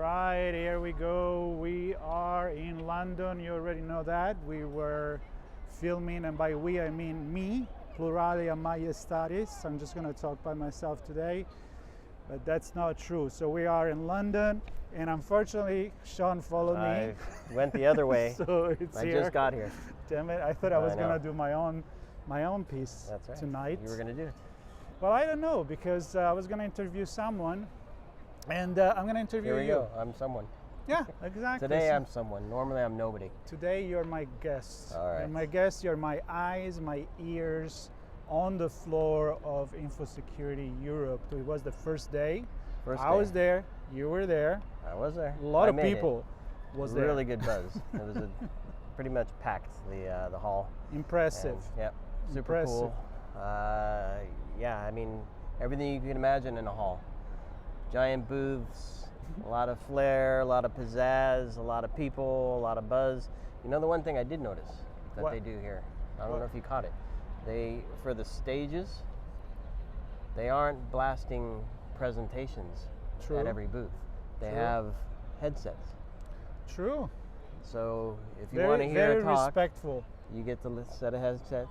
right, here we go. We are in London. You already know that. We were filming, and by we I mean me, pluralia majestatis. I'm just going to talk by myself today, but that's not true. So we are in London, and unfortunately, Sean followed me. I went the other way. So it's I here. just got here. Damn it! I thought I was going to do my own piece. That's right. Tonight. You were going to do it. Well, I don't know, because I was going to interview someone, and I'm going to interview you. Here we go. I'm someone. Yeah, exactly. Today I'm someone. Normally I'm nobody. Today you're my guest. All right. You're my guest. You're my eyes, my ears on the floor of Infosecurity Europe. It was the first day. I was there. You were there. I was there. A lot of people was there. Really good buzz. It was pretty much packed, the hall. Impressive. And, super cool. Yeah, I mean, everything you can imagine in a hall. Giant booths, a lot of flair, a lot of pizzazz, a lot of people, a lot of buzz. You know, the one thing I did notice that they do here, I don't know if you caught it. For the stages, they aren't blasting presentations at every booth. They have headsets. True. So if you want to hear a talk, very respectful. You get to set a headset,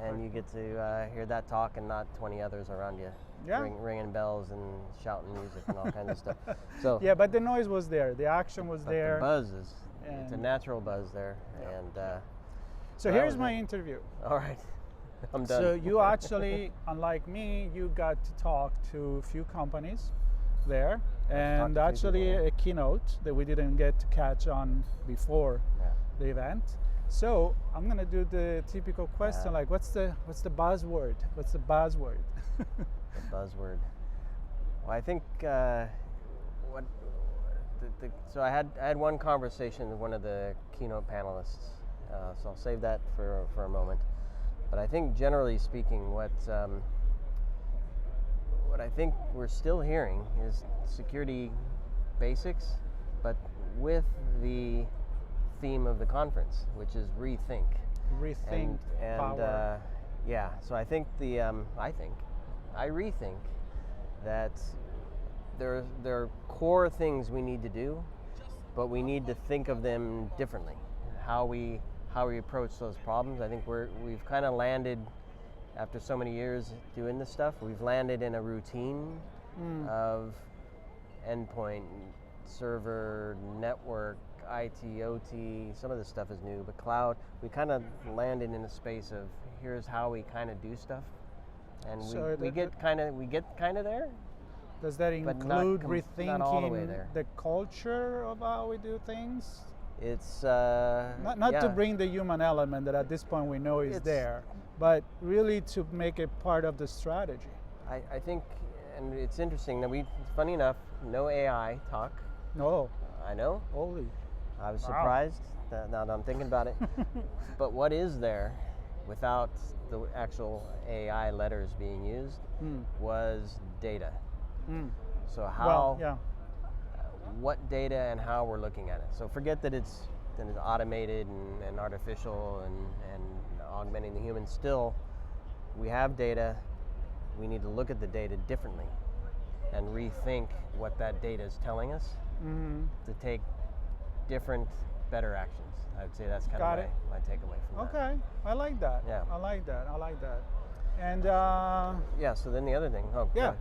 and you get to hear that talk and not 20 others around you, ringing bells and shouting music and all kinds of stuff. So yeah, but the noise was there, the action was there. The buzz it's a natural buzz there, and so here's my interview. All right, I'm done. So you actually, unlike me, you got to talk to a few companies there, and actually a keynote that we didn't get to catch on before the event. So I'm gonna do the typical question, like what's the buzzword? What's the buzzword? The buzzword. Well, I think so I had one conversation with one of the keynote panelists, so I'll save that for a moment. But I think generally speaking, what I think we're still hearing is security basics, but with the theme of the conference, which is rethink. Rethink and power. So I think I rethink that there are core things we need to do, but we need to think of them differently. How we approach those problems. I think we've kind of landed, after so many years doing this stuff, we've landed in a routine of endpoint, server, network, IT, OT, some of this stuff is new, but cloud, we kind of landed in a space of here's how we kind of do stuff, and we get kind of there. Does that include rethinking the culture of how we do things? It's not to bring the human element that at this point we know is there, but really to make it part of the strategy. I think, and it's interesting that funny enough, no AI talk. No. I know. Holy. I was surprised now that I'm thinking about it. But what is there without the actual AI letters being used was data. So what data and how we're looking at it. So forget that it's automated and artificial and augmenting the human. Still, we have data. We need to look at the data differently and rethink what that data is telling us to take different, better actions. I would say that's kind of my takeaway from that. Okay, I like that. Yeah. I like that. And so then the other thing. No.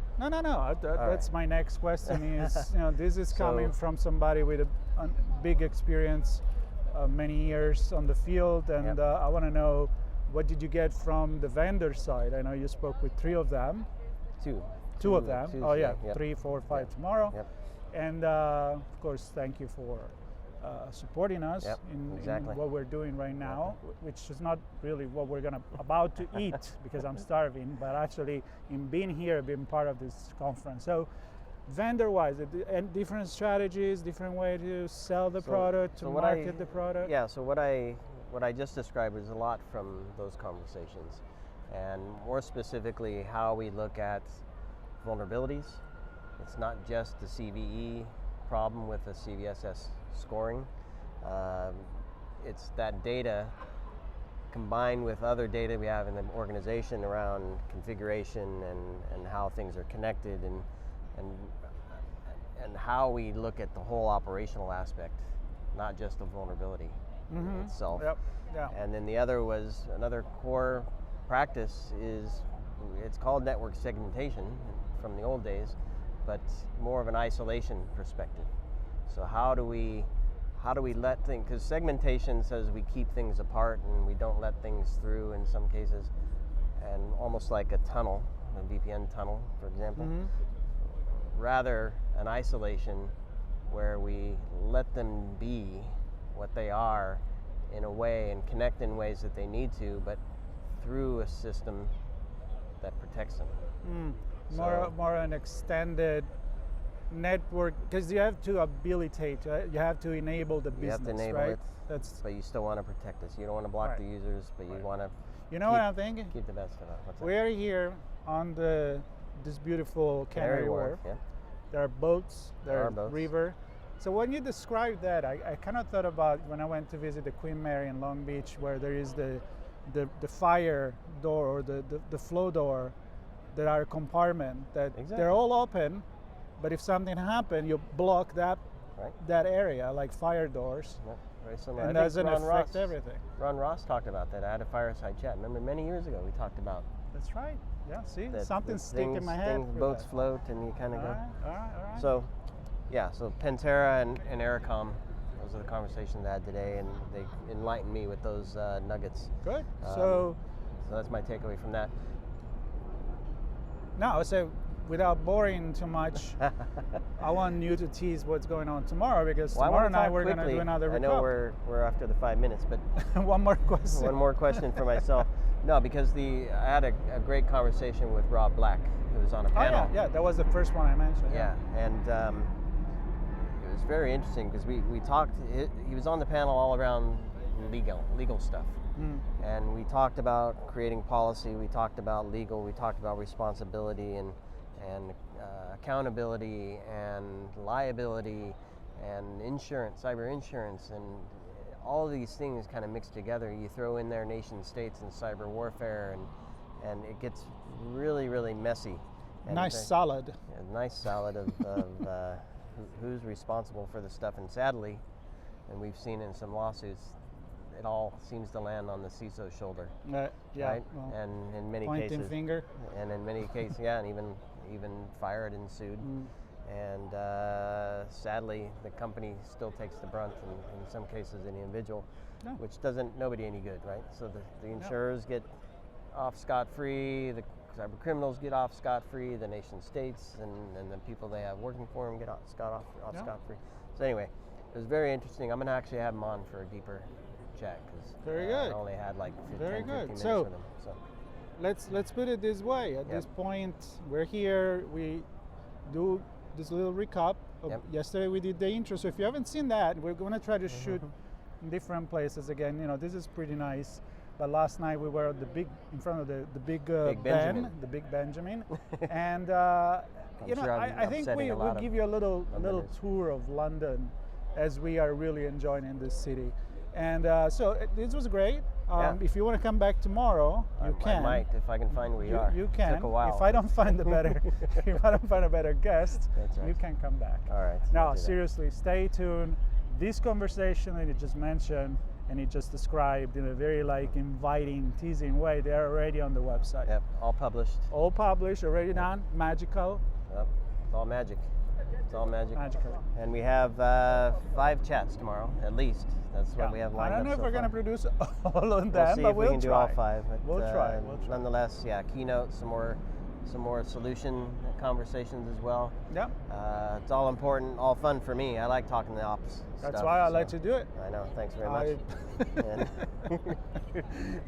That's my next question. Is this is coming from somebody with a big experience, many years on the field, and I want to know, what did you get from the vendor side? I know you spoke with three of them. Two of them. Yep. 3, 4, 5 tomorrow. Yep. And of course, thank you for supporting us in what we're doing right now, which is not really what we're about to eat because I'm starving, but actually in being here, being part of this conference. So vendor-wise, and different strategies, different way to sell the product, to market the product. Yeah, so what I just described is a lot from those conversations, and more specifically how we look at vulnerabilities. It's not just the CVE problem with the CVSS scoring. It's that data combined with other data we have in the organization around configuration and how things are connected and how we look at the whole operational aspect, not just the vulnerability itself. Yep. Yeah. And then the other was another core practice is, it's called network segmentation from the old days, but more of an isolation perspective. So how do we let things, because segmentation says we keep things apart and we don't let things through in some cases, and almost like a tunnel, a VPN tunnel, for example. Rather an isolation where we let them be what they are in a way and connect in ways that they need to, but through a system that protects them. More an extended network, because you have to habilitate, you have to enable the business, you have to enable right? it, but you still want to protect us. You don't want to block the users, but you want to. You know what I'm thinking? Keep the best of it. We're here on this beautiful Canary Wharf. Yeah. There are boats, there are river. So when you describe that, I kind of thought about when I went to visit the Queen Mary in Long Beach, where there is the fire door or the flow door that are a compartment that they're all open, but if something happened, you block that area, like fire doors. Yep. Very similar. And doesn't affect everything. Ron Ross talked about that. I had a fireside chat. Remember many years ago we talked about. That's right. Yeah, see, something's sticking in my head. Boats float and you kind of go. All right. So, yeah, so Pantera and Ericom, those are the conversations I had today, and they enlightened me with those nuggets. Good. So that's my takeaway from that. Now, so without boring too much, I want you to tease what's going on tomorrow, because tomorrow night we're going to do another recap. I know we're after the 5 minutes, but one more question. One more question for myself. No, because I had a great conversation with Rob Black, who was on a panel. Oh, yeah, that was the first one I mentioned. Yeah, and it was very interesting because we talked. He was on the panel all around legal stuff. And we talked about creating policy, we talked about legal, we talked about responsibility and accountability and liability and insurance, cyber insurance, and all of these things kind of mixed together. You throw in there nation states and cyber warfare, and it gets really, really messy. And nice salad. A nice salad of who's responsible for the stuff. And sadly, and we've seen in some lawsuits, it all seems to land on the CISO's shoulder. Yeah. Right? Well, and in many pointing cases, finger. And in many cases, yeah, and even fire had ensued. And sadly, the company still takes the brunt, and in some cases, the individual, which doesn't nobody any good, right? So the insurers get off scot-free, the cyber criminals get off scot-free, the nation states and the people they have working for them get off scot-free. So anyway, it was very interesting. I'm going to actually have them on for a deeper chat, because I only had like 15 minutes with them. So let's put it this way. At this point, we're here. We do this little recap of yesterday. We did the intro. So if you haven't seen that, we're going to try to shoot in different places again. You know, this is pretty nice. But last night we were at in front of the big Ben, the big Benjamin, and I think we'll give you a little tour of London, as we are really enjoying in this city. And so this was great. If you want to come back tomorrow, you can. I might, if I can find where you are. You can. It took a while. If I don't find a better guest, you can come back. All right. Now, seriously, stay tuned. This conversation that you just mentioned and you just described in a very inviting, teasing way, they're already on the website. Yep. All published. All published, already done. Magical. Yep. It's all magic. It's all magic. Magical. And we have 5 chats tomorrow, at least. That's what we have lined up. I don't know if we're going to produce all of them, but we'll can do all 5. But, we'll try. Nonetheless, keynote, some more solution conversations as well. Yeah. It's all important, all fun for me. I like talking the ops. That's why I let you do it. I know. Thanks very much.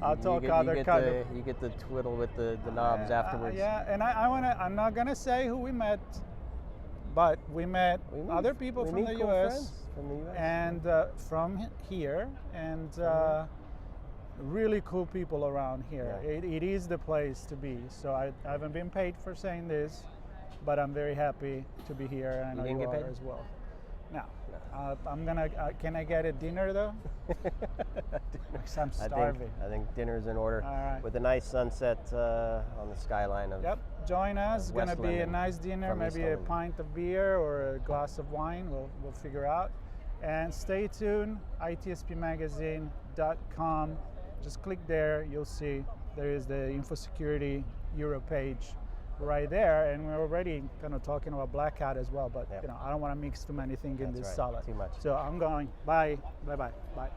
I'll talk You get to twiddle with the knobs afterwards. Yeah, and I'm not gonna say who we met, but we met other people from the US. And from here, and really cool people around here. Yeah. It is the place to be. So I haven't been paid for saying this, but I'm very happy to be here, and I know you are as well. No. I'm gonna. Can I get a dinner though? Because I'm starving. I think dinner's in order. All right. With a nice sunset on the skyline of. Yep. Join us. It's gonna be a nice dinner, maybe a pint of beer or a glass of wine. We'll figure out. And stay tuned. ITSPmagazine.com. Just click there. You'll see there is the Infosecurity Euro page right there, and we're already kind of talking about Black Hat as well. But I don't want to mix too many things in this salad. Too much. So I'm going. Bye. Bye. Bye. Bye.